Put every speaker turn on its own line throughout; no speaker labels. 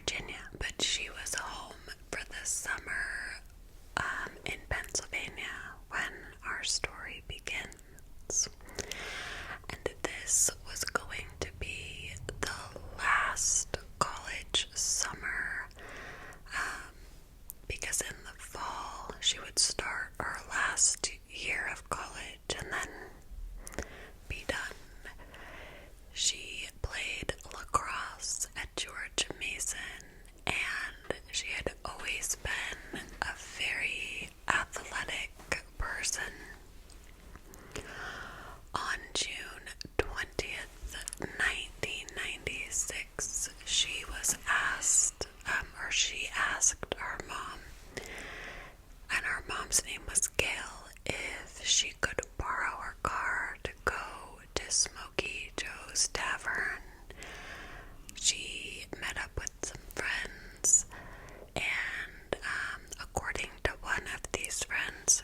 Virginia, but she was home for the summer in Pennsylvania when our story begins. And this was going to be the last college summer, because in the fall she would start her last year of college and then be done. She played lacrosse at George Mason, and she had always been a very athletic person. On June 20th, 1996, she asked her mom, and her mom's name was Gail, if she could borrow her car to go to Smokey Joe's Tavern. She met up with some friends, and according to one of these friends,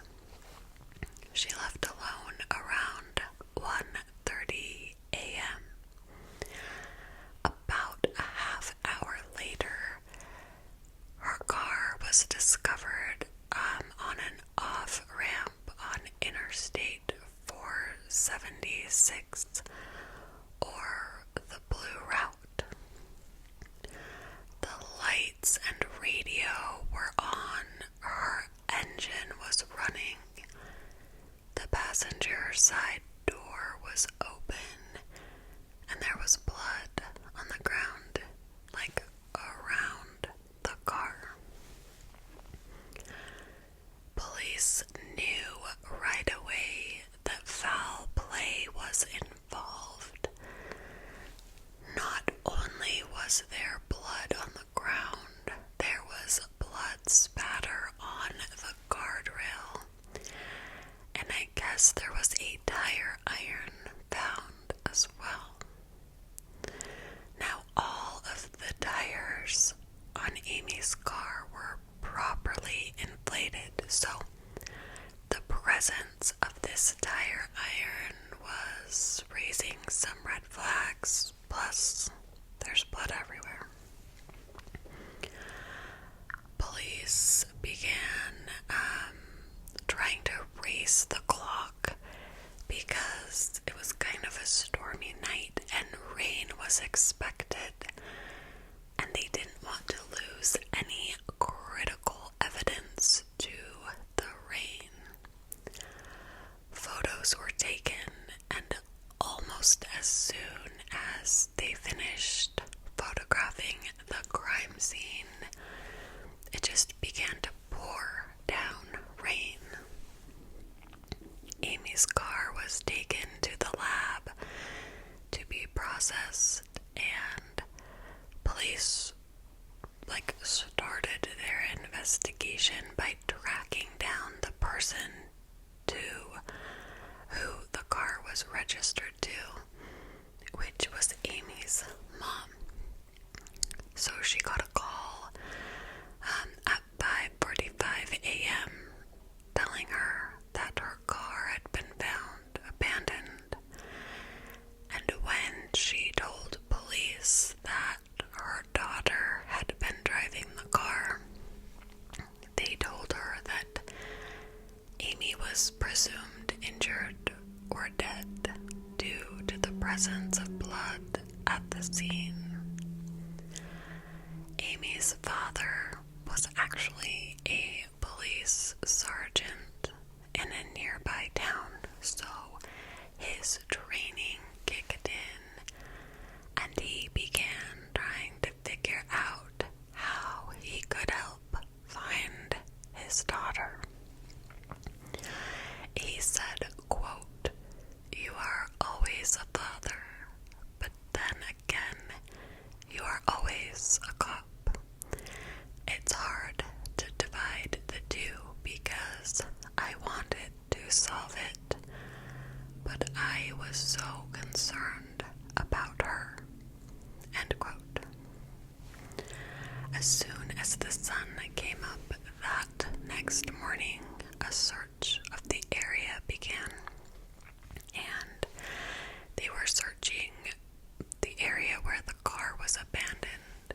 she left alone around 1:30 a.m. About a half hour later, her car was discovered on an off-ramp on Interstate 476, or the Blue Route. The lights and radio were on, her engine was running, the passenger side door was open, and there was blood on the ground, like around the car. Police knew right away that foul play was involved. Not only was there blood on the ground, there was blood spatter on the guardrail, and I guess there was a tire iron found as well. Now, all of the tires on Amy's car were properly inflated, so the presence of this tire iron was raising some red flags, plus there's blood everywhere. Police began trying to race the clock because it was kind of a stormy night and rain was expected, and they didn't want to lose any critical evidence to the rain. Photos were taken, and almost as soon as they finished photographing the crime scene, it just began to pour down rain. Amy's car was taken to the lab to be processed, and police started their investigation by tracking down the person to who the car was registered to, which was Amy's mom. So she got a call at 5:45 a.m. telling her that her car had been found abandoned. And when she told police that her daughter had been driving the car, they told her that Amie was presumed injured or dead due to the presence of blood at the scene. Amy's father was actually a police sergeant in a nearby town, so his training kicked in, and he began trying to figure out how he could help find his daughter. He said, quote, "You are always a father, but then again, you are always a cop. It's hard to divide the two because I wanted to solve it, but I was so concerned about her." End quote. As soon as the sun came up that next morning, a search of the area began, and they were searching the area where the car was abandoned.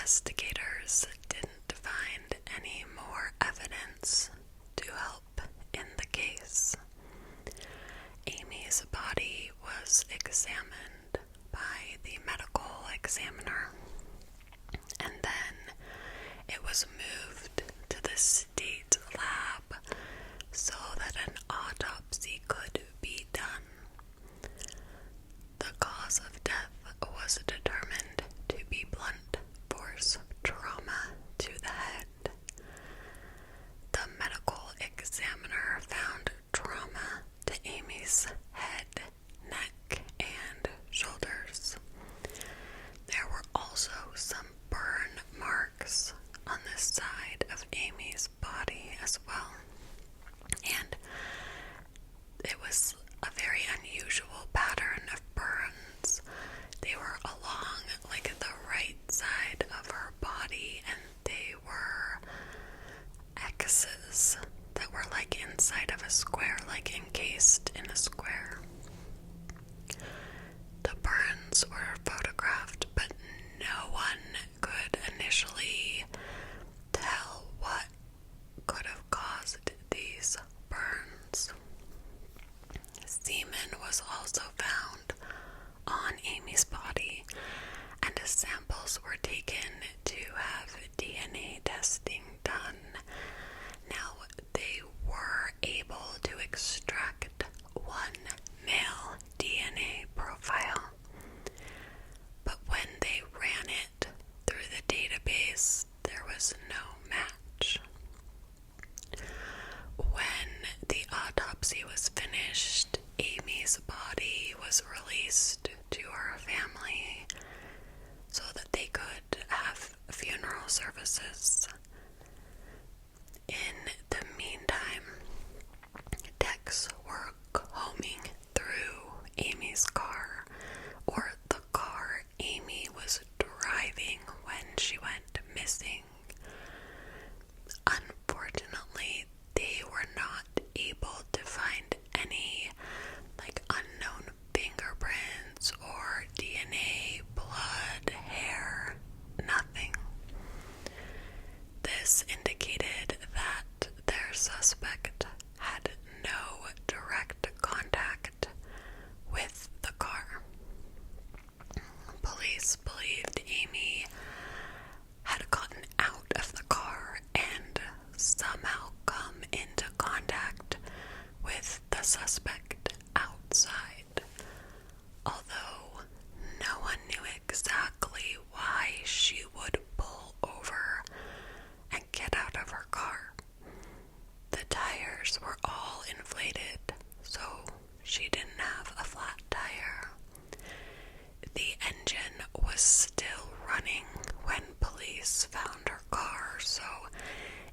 investigators didn't find any more evidence to help in the case. Amy's body was examined by the medical examiner, and then it was moved to the state lab so that an autopsy could be done. The cause of death was determined to be blunt force trauma to the head. The medical examiner found trauma to Amy's head, neck, and shoulders. There were also some burn marks on the side of Amy's body as well. And it was a very unusual pattern of burns. They were along the right side of her body, and they were X's that were inside of a square, encased in a square. The burns were photographed, but no one could initially tell what could have caused these burns. Semen was also found on Amy's body, and samples were taken to have DNA testing done. Now, they were able to extract one male DNA profile, but when they ran it through the database, there was no match. When the autopsy was finished, Amy's body was released to her family so that they could have funeral services. In the meantime, techs were combing through Amy's car, or the car Amie was driving when she went missing. Unfortunately, they were not able to find any unknown fingerprints or DNA, blood, hair, nothing. This indicated that their suspect had no direct contact with the car. Police believed Amie had gotten out of the car and somehow come into contact with the suspect outside, although no one knew exactly why she would pull over and get out of her car. The tires were all inflated, so she didn't have a flat tire. The engine was still running when police found her car, so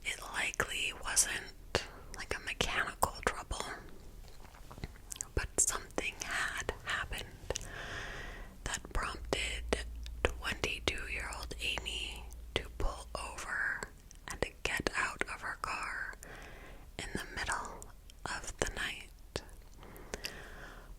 it likely wasn't a mechanical trouble. But something had happened that prompted 22-year-old Amie to pull over and to get out of her car in the middle of the night.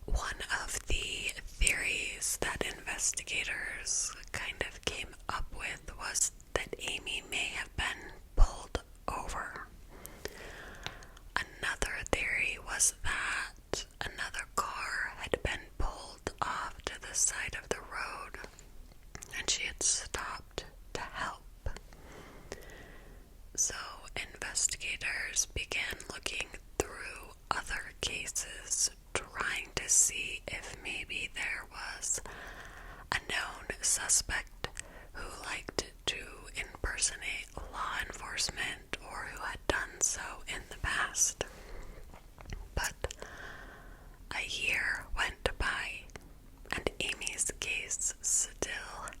One of the theories that investigators kind of came up with was that Amie may have been pulled over. Another theory was that another car had been pulled off to the side of the road and she had stopped to help. So investigators began looking through other cases, trying to see if maybe there was a known suspect who liked to impersonate law enforcement or who had done so in the past. But a year went by and Amy's case still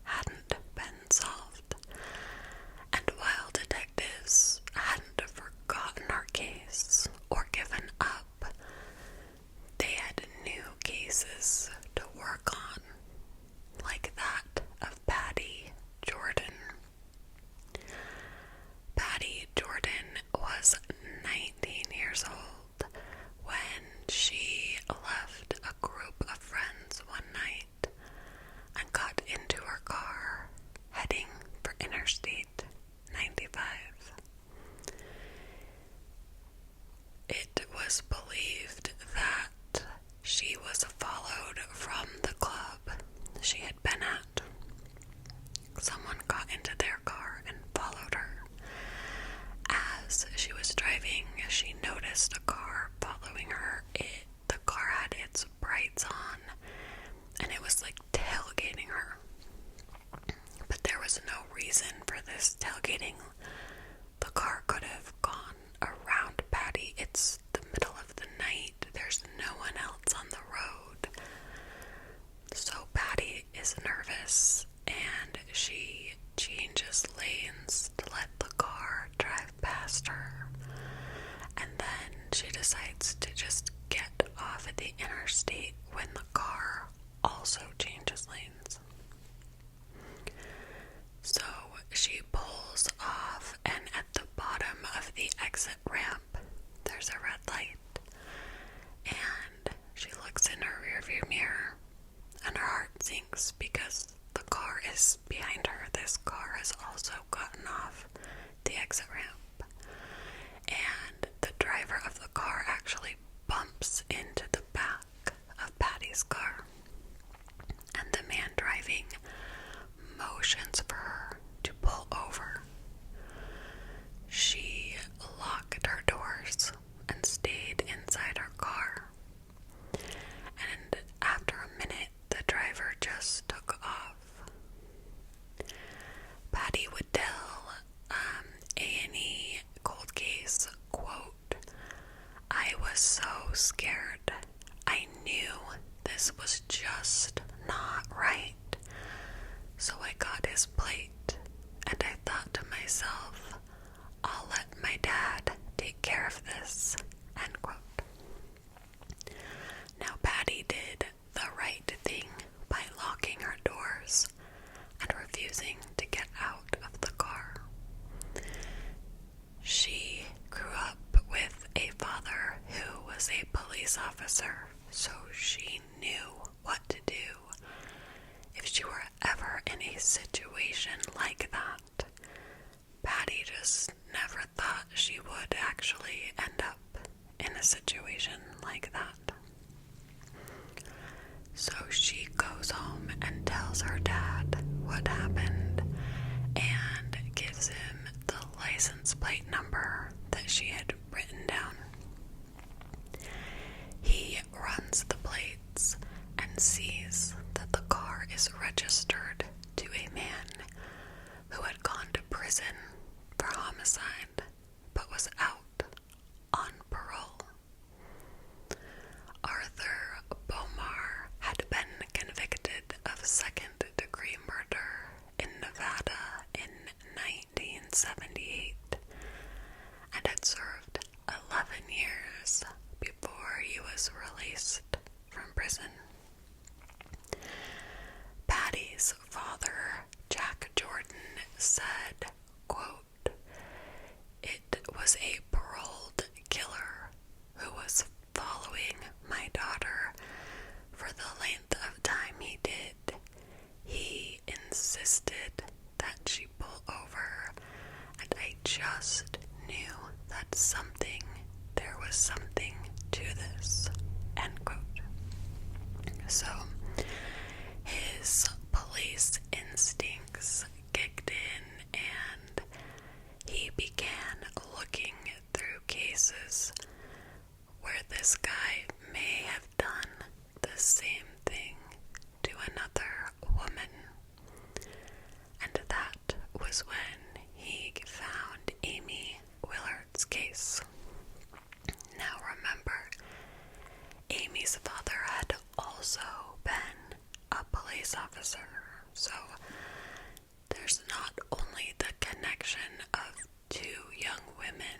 hadn't been solved. And while detectives hadn't forgotten her case or given up, they had new cases to work on, like that of Pat Interstate 95. It was believed that she was followed from the club she had been at. Someone got into their car and followed her. As she was driving, she noticed a car following her. The car had its brights on, and it was like tailgating her. But there was no reason for this tailgating. The car could have gone around Patty. It's the middle of the night. There's no one else on the road. So Patty is nervous, and she changes lanes to let the car drive past her. And then she decides to just get off at the interstate when the car also changes lanes. So she pulls off, and at the bottom of the exit ramp, there's a red light. And she looks in her rearview mirror, and her heart sinks because the car is behind her. This car has also gotten off the exit ramp. And the driver of the car actually bumps into the back of Patty's car. And the man driving motions for her to pull over. She locked her doors and stayed inside her car. And after a minute, the driver just took off. Patty would tell A&E Cold Case, quote, "I was so scared. I knew this was just not right. So I got his plate, and I thought to myself, I'll let my dad take care of this," end quote. Now Patty did the right thing by locking her doors and refusing to get out of the car. She grew up with a father who was a police officer, so she knew what to do if she were ever in a situation like that. Patty just never thought she would actually end up in a situation like that. So she goes home and tells her dad what happened and gives him the license plate number that she had written down. He runs the plates and sees that the car is registered to a man who had gone to prison for homicide but was out on parole. Arthur Bomar had been convicted of second-degree murder in Nevada in 1978 and had served 11 years before he was released from prison. Patty's father, Jack Jordan, said, quote, "It was a paroled killer who was following my daughter for the length of time he did. He insisted that she pull over, and I just knew that there was something to this," end quote. So, his police instincts kicked in, and he began looking through cases where this guy may have done the same thing to another woman. And that was when he found Amie Willard's case. Now remember, Amy's father had also been a police officer, so there's not only the connection of two young women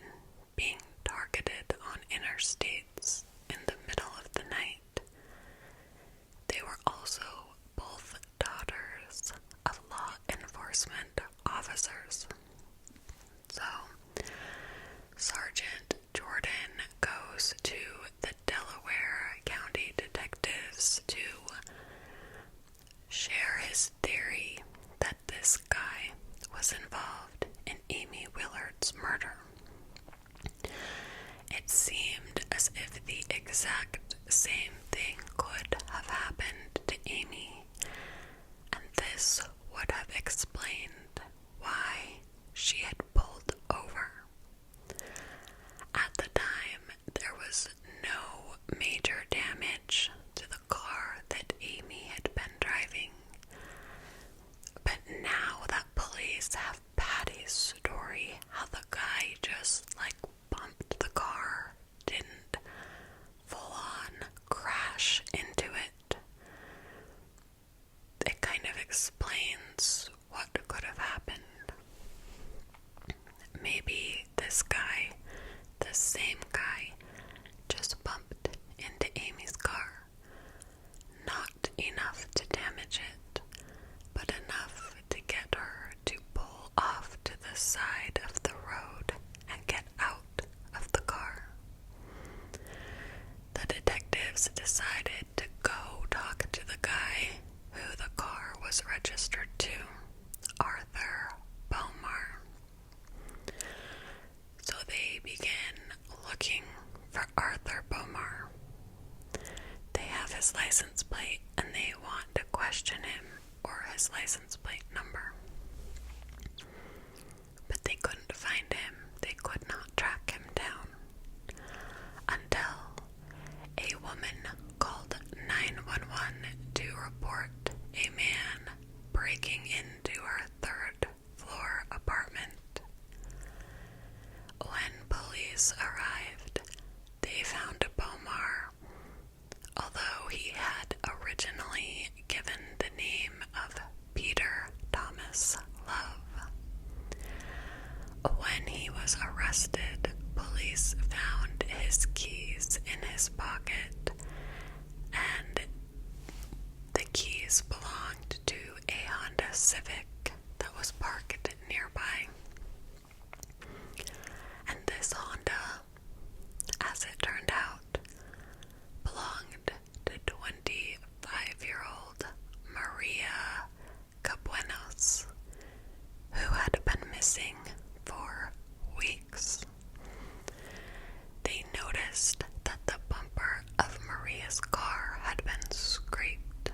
being targeted on interstates in the middle of the night, they were also both daughters of law enforcement officers. So, Sergeant Jordan goes to the Delaware County detectives to share his theory that this guy was was involved in Aimee Willard's murder. It seemed as if the exact same thing could have happened to Aimee, and this would have explained why she had pulled over. At the time, there was no major damage to the car that Aimee had been driving. But now that police have Patty's story, how the guy just bumped the car, didn't full on crash into it, it kind of explains what could have happened. Maybe this guy, the same guy, just bumped into Aimee's car. Not enough to damage it, but enough to get her to pull off to the side of the road and get out of the car. The detectives decided to go talk to the guy who the car was registered to, Arthur Bomar. So they begin looking for Arthur Bomar. They have his license plate and they want to question him or his license plate number. But they couldn't find him. They could not track him down until a woman called 911 to report a man breaking into her third floor apartment. When police arrived, they found Bomar, although he had originally given the name of Peter Thomas Love. When he was arrested, police found his keys in his pocket, and the keys belonged to a Honda Civic that was parked nearby. And this Honda, as it turned out, belonged to 25-year-old Maria Cabuenos, who had been missing for weeks. They noticed that the bumper of Maria's car had been scraped,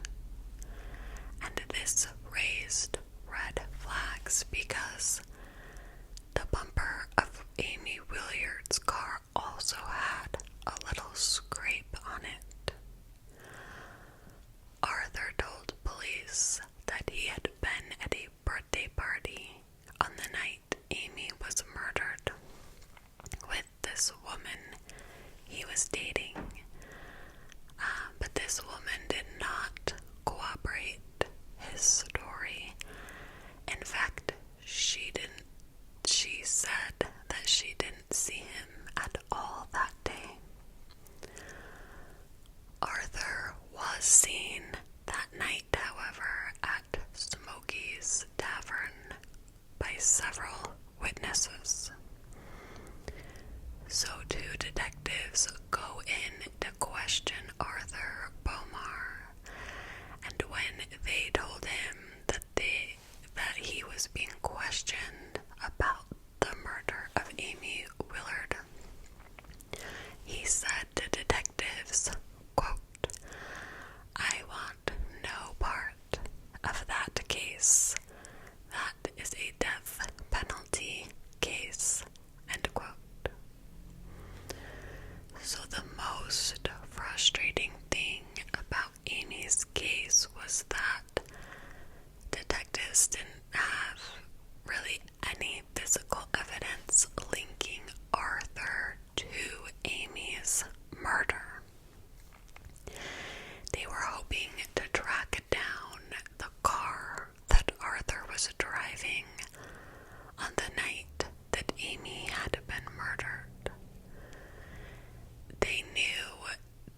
and this raised red flags because the bumper of Amie Willard's car also had a little scrape on it. Arthur told police that he had been at a birthday party on the night Amie was murdered with this woman he was dating. But this woman did not corroborate his story. In fact, she said that she didn't see him at all that day. Arthur was seen that night, however, at Smokey's Tavern by several witnesses. So two detectives go in to question Arthur Bomar, and when they told him that he was being questioned about the murder of Amie Willard, he said to detectives, quote, "I want no part of that case. That is a death penalty case," end quote. So the most frustrating thing about Amy's case was that detectives didn't have really any physical evidence linking Arthur to Amy's murder. They were hoping to track down the car that Arthur was driving on the night that Amie had been murdered. They knew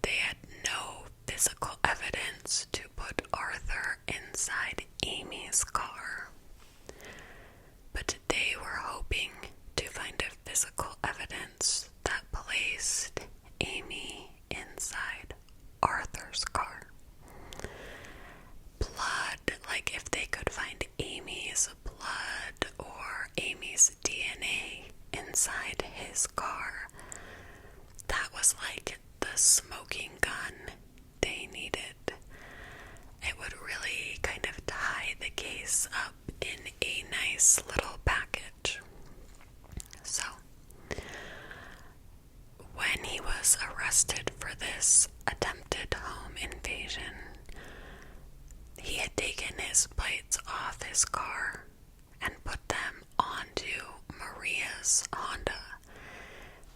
they had no physical evidence to put Arthur inside Amy's car, but they were hoping to find a physical evidence that placed Amie inside Arthur's car. Blood, like if they could find Amy's blood or his car. That was like the smoking gun they needed. It would really kind of tie the case up in a nice little package. So, when he was arrested for this attempted home invasion, he had taken his plates off his car and put them onto Maria's Honda.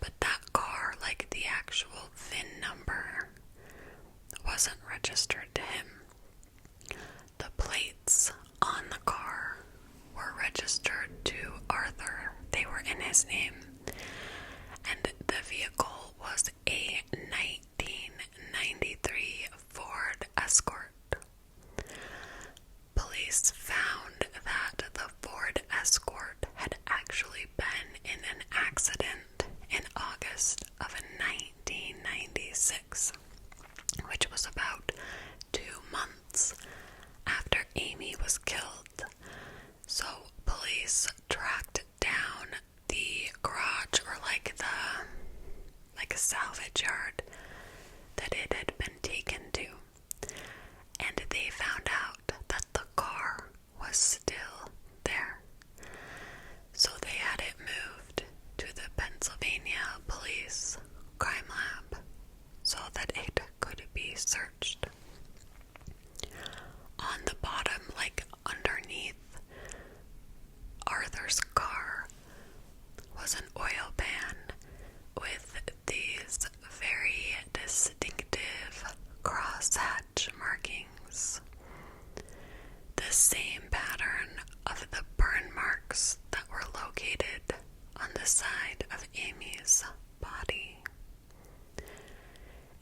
But that car, like the actual VIN number, wasn't registered to him. The plates on the car were registered to Arthur. They were in his name. And the vehicle was a 1993 Ford Escort. Police found that the Ford Escort had actually been in an accident in August of 1996, which was about 2 months after Aimee was killed. So police tracked down the garage, or like a salvage yard that it had been taken to, and they found out that the car was still there. So they had it moved to the Pennsylvania Police Crime Lab so that it could be searched. On the bottom, like underneath Arthur's car, was an oil pan with these very distinctive crosshatch markings. The same pattern of the burn marks that were located on the side of Aimee's body.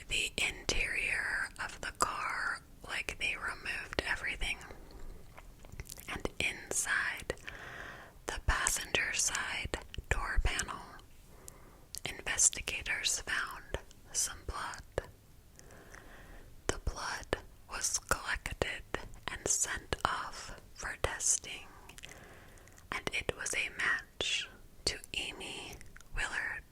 The interior of the car, like they removed everything. And inside the passenger side door panel, investigators found some blood. The blood was collected and sent off for testing, and it was a match to Amie Willard.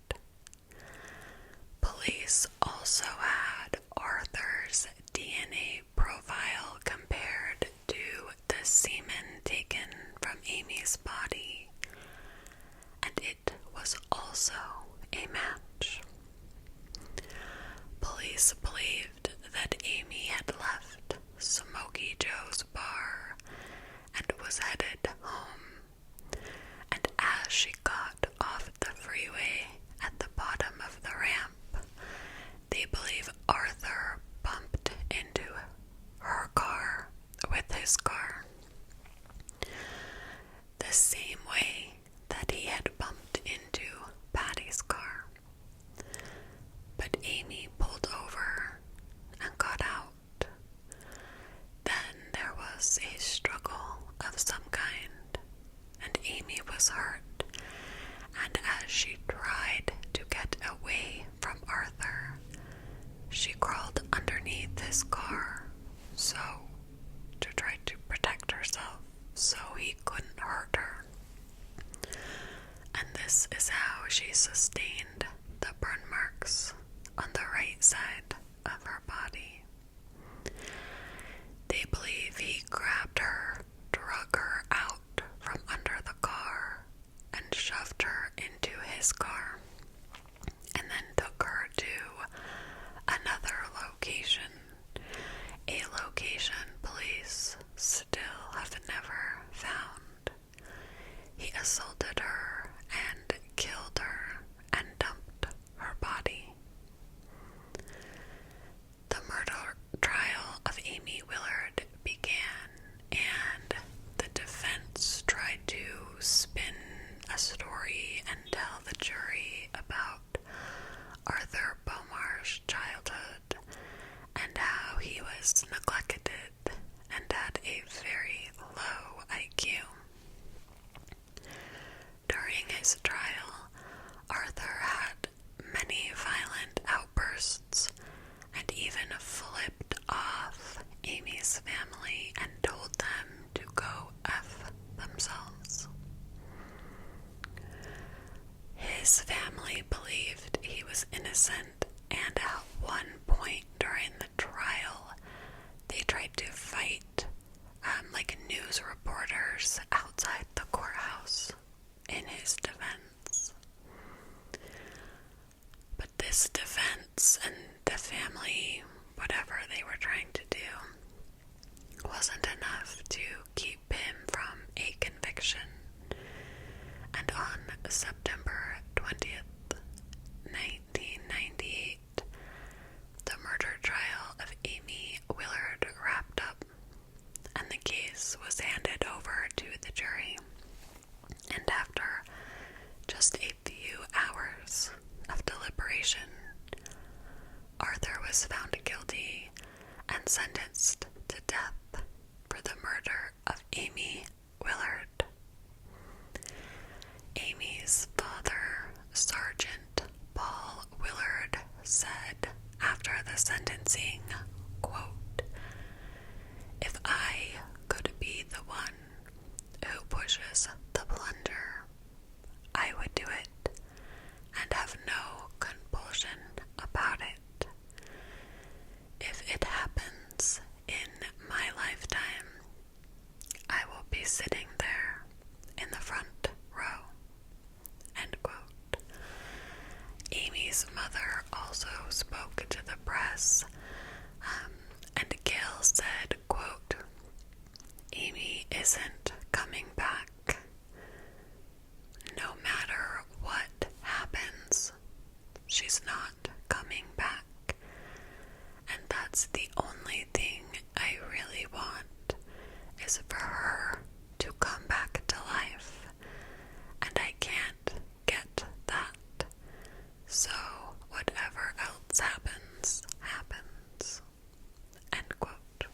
Police also had Arthur's DNA profile compared to the semen taken from Aimee's body, and it was also a match. Police believed that Aimee had left Smokey Joe's bar and was headed home, and as she got off the freeway at the bottom of the ramp, they believe Arthur bumped into her car with his car, the same way that he had bumped into Patty's car. But Aimee pulled over and got out. Then there was a struggle of some kind, and Aimee was hurt, and as she tried to get away from Arthur, she crawled underneath his car to try to protect herself so he couldn't hurt her. And this is how she sustained the burn marks on the right side of her body. They believe he grabbed her, drug her out from under the car, and shoved her into his car, and then took her to another location, a location police still have never found. He assaulted her and killed her and dumped her body. The murder trial of Amie Willard began, and the defense tried to spin a story and tell the jury about Arthur Beaumar's childhood and how he was neglected and had a very low IQ. During his trial, Arthur had many violent outbursts and even flipped off Aimee's family and told them to go F themselves. His Amie's family believed he was innocent, and at one point during the trial, they tried to fight news reporters outside the courthouse in his defense. But this defense and the family, whatever they were trying to do, wasn't enough to keep him from a conviction. And on September 20th, 1998, the murder trial of Aimee Willard wrapped up, and the case was handed over to the jury. And after just a few hours of deliberation, Arthur was found guilty and sentenced to death for the murder of Aimee Willard. Amie's father, Sergeant Paul Willard, said after the sentencing, quote, "If I could be the one who pushes the plunger, I would do it and have no compulsion about it. If it happens in my lifetime, I will be sitting there in the front row." End quote. Amie's mother also spoke to the press, and Gail said, quote, "Aimee isn't coming back. No matter what happens, she's not coming back. And that's the only thing I really want, is for her to come back to life. And I can't get that. So whatever else happens, happens." End quote.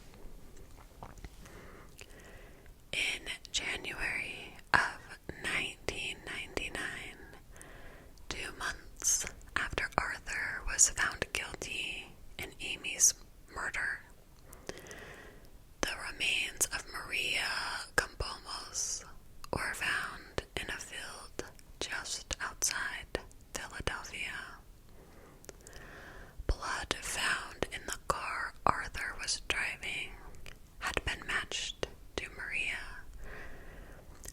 In January of 1999, 2 months after Arthur was found guilty in Amie's murder, the remains of Maria Campomos were found in a field just outside Philadelphia. Blood found in the car Arthur was driving had been matched to Maria,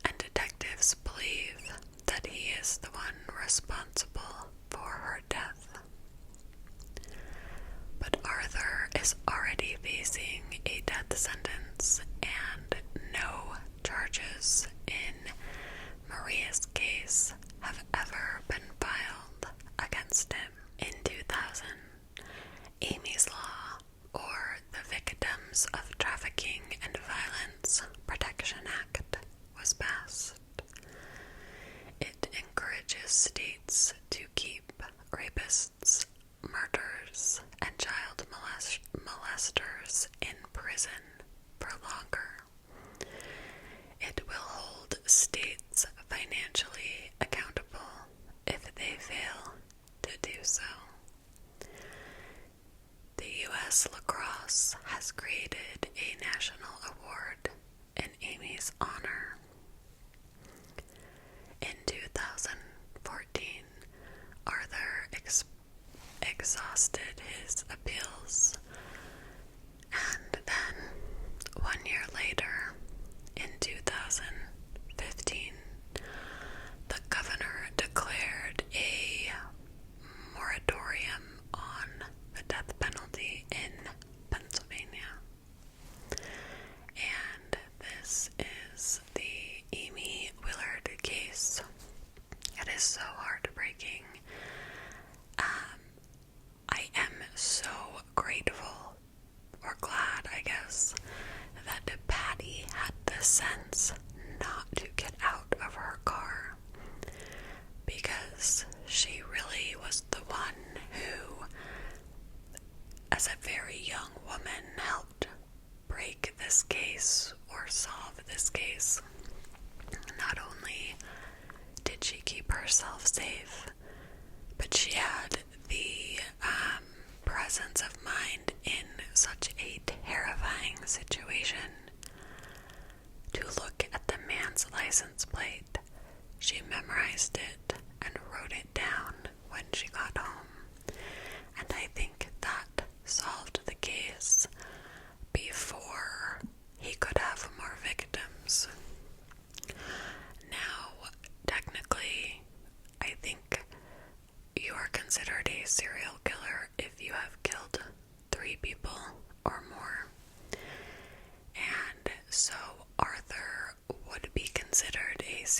and detectives believe that he is the one responsible for her death. But Arthur is already facing a death sentence, and no charges in Maria's case have ever been filed against him. In 2000, Amie's Law, or the Victims of Trafficking and Violence Protection Act, was passed. It encourages states to keep rapists, murderers, and child molesters in prison for longer. It will hold states financially accountable if they fail to do so. The U.S. Lacrosse has created a national award in Amie's honor. In 2014, Arthur exhausted his appeals, and then 1 year later, in 2015, the governor declared a moratorium on the death penalty in Pennsylvania. And this is the Aimee Willard case. It is so heartbreaking. I am so grateful, or glad, I guess, that Patty had the sense not to get out of her car, because she really was the one who, as a very young woman, helped break this case or solve this case. Not only did she keep herself safe, but she had the presence of mind in such a terrifying situation to look at the man's license plate. She memorized it and wrote it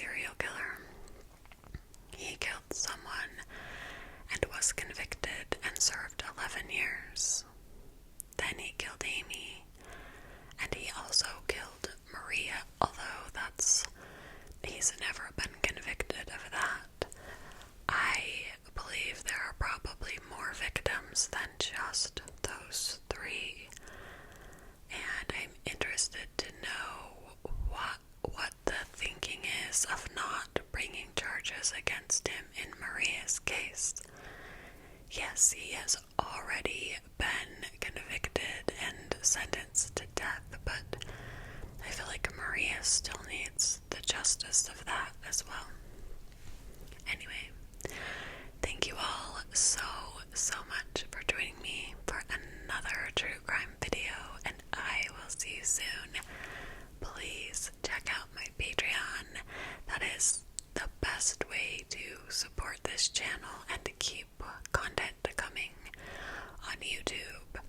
serial killer. He killed someone and was convicted and served 11 years. Then he killed Aimee, and he also killed Maria, although he's never been convicted of that. I believe there are probably more victims than just those 3, and I'm interested to know what the thinking is of not bringing charges against him in Maria's case. Yes, he has already been convicted and sentenced to death, but I feel like Maria still needs the justice of that as well. Anyway, thank you all so much for joining me for another true crime video, and I will see you soon. Please check out my Patreon. That is the best way to support this channel and to keep content coming on YouTube.